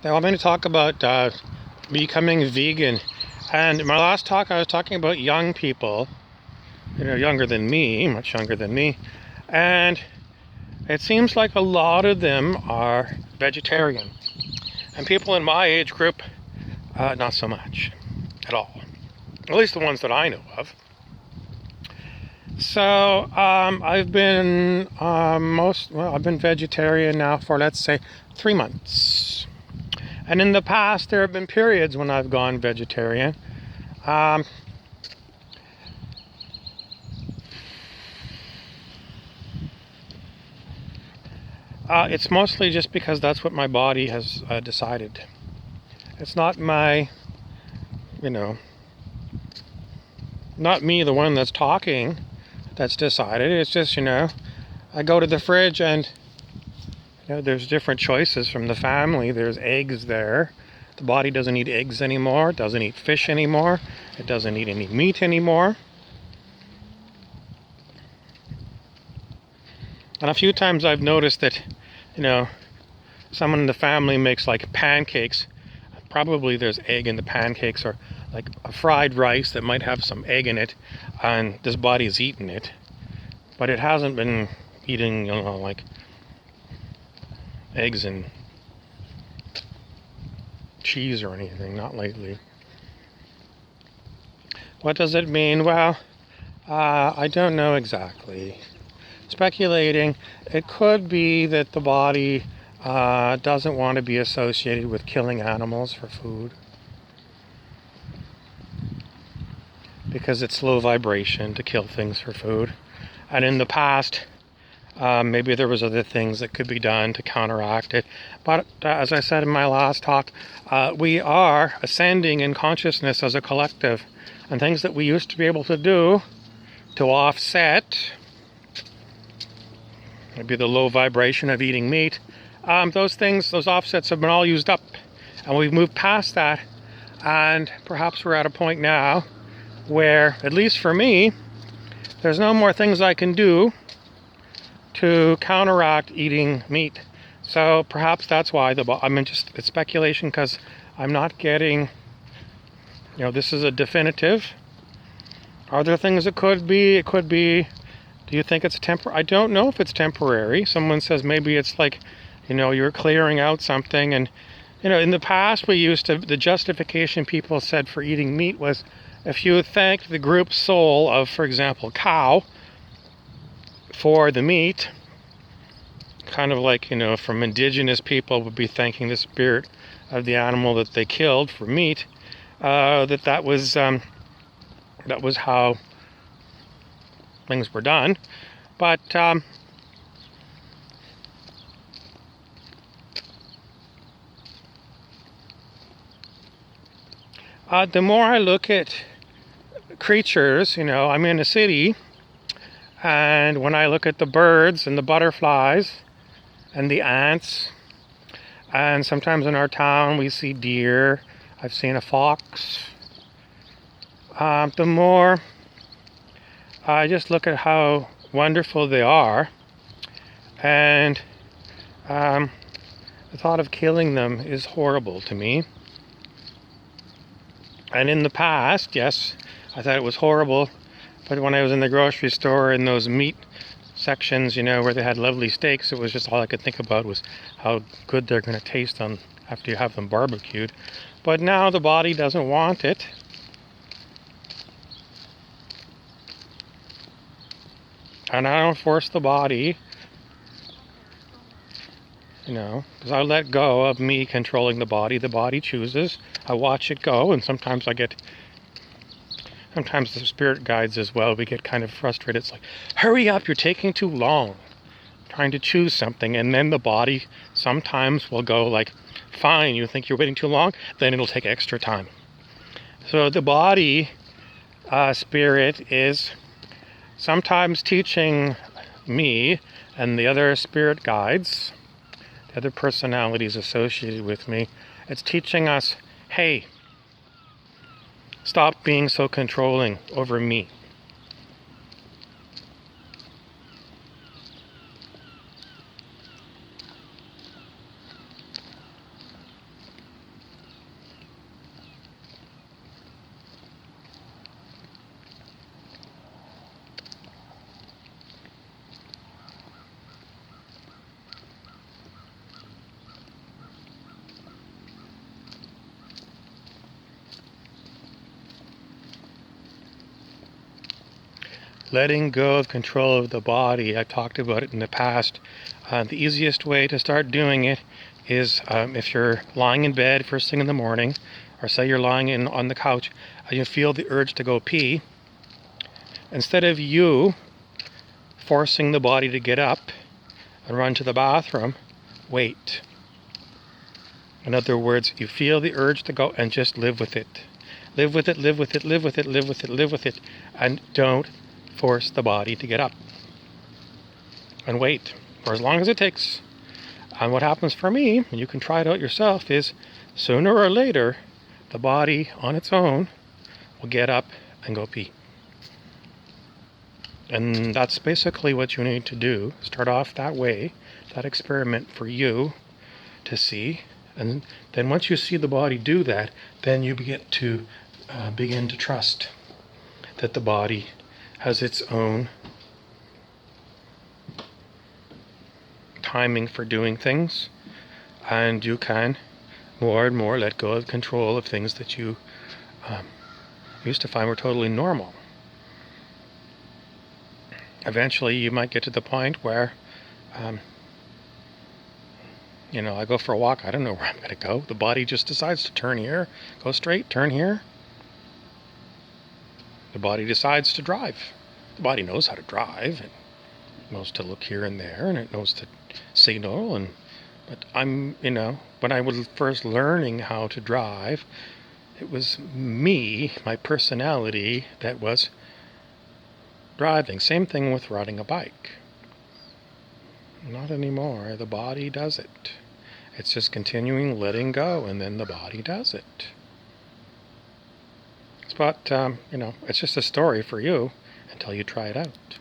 They want me to talk about becoming vegan. And in my last talk, I was talking about young people, younger than me, much younger than me. And it seems like a lot of them are vegetarian. And people in my age group, not so much at all. At least the ones that I know of. So I've been I've been vegetarian now for, let's say, 3 months. And in the past, there have been periods when I've gone vegetarian. It's mostly just because that's what my body has decided. It's not not me, the one that's talking, that's decided. It's just, I go to the fridge and, there's different choices from the family. There's eggs there. The body doesn't eat eggs anymore. It doesn't eat fish anymore. It doesn't eat any meat anymore. And a few times I've noticed that, someone in the family makes like pancakes. Probably there's egg in the pancakes, or like a fried rice that might have some egg in it, and this body's eaten it. But it hasn't been eating, like eggs and cheese or anything, not lately. What does it mean? Well, I don't know exactly. Speculating, it could be that the body doesn't want to be associated with killing animals for food, because it's low vibration to kill things for food. And in the past, maybe there was other things that could be done to counteract it. But as I said in my last talk, we are ascending in consciousness as a collective. And things that we used to be able to do to offset maybe the low vibration of eating meat, those offsets have been all used up. And we've moved past that. And perhaps we're at a point now where, at least for me, there's no more things I can do to counteract eating meat. So perhaps that's why it's speculation, because I'm not getting, this is a definitive. Are there things it could be? It could be, do you think it's temporary? I don't know if it's temporary. Someone says maybe it's like, you're clearing out something. And, in the past the justification people said for eating meat was, if you thanked the group soul of, for example, cow for the meat, kind of like, from indigenous people would be thanking the spirit of the animal that they killed for meat, that was how things were done. But the more I look at creatures, I'm in a city, and when I look at the birds and the butterflies and the ants, and sometimes in our town we see deer, I've seen a fox, the more I just look at how wonderful they are, and the thought of killing them is horrible to me. And in the past, yes, I thought it was horrible, but when I was in the grocery store in those meat sections, where they had lovely steaks, it was just all I could think about was how good they're going to taste after you have them barbecued. But now the body doesn't want it. And I don't force the body, because I let go of me controlling the body. The body chooses. I watch it go, and sometimes the spirit guides as well, we get kind of frustrated. It's like, hurry up, you're taking too long trying to choose something. And then the body sometimes will go like, fine, you think you're waiting too long? Then it'll take extra time. So the body spirit is sometimes teaching me and the other spirit guides, the other personalities associated with me, it's teaching us, hey, stop being so controlling over me. letting go of control of the body. I talked about it in the past. The easiest way to start doing it is if you're lying in bed first thing in the morning, or say you're lying on the couch and you feel the urge to go pee, instead of you forcing the body to get up and run to the bathroom, wait. In other words, you feel the urge to go and just live with it. Live with it, live with it, live with it, live with it, live with it, and don't force the body to get up. And wait for as long as it takes. And what happens for me, and you can try it out yourself, is sooner or later, the body on its own will get up and go pee. And that's basically what you need to do. Start off that way, that experiment for you to see. And then once you see the body do that, then you begin to trust that the body has its own timing for doing things, and you can more and more let go of control of things that you used to find were totally normal. Eventually you might get to the point where I go for a walk, I don't know where I'm going to go. The body just decides to turn here, go straight, turn here. The body decides to drive. The body knows how to drive. It knows to look here and there, and it knows to signal. But when I was first learning how to drive, it was me, my personality, that was driving. Same thing with riding a bike. Not anymore. The body does it. It's just continuing letting go, and then the body does it. But, it's just a story for you until you try it out.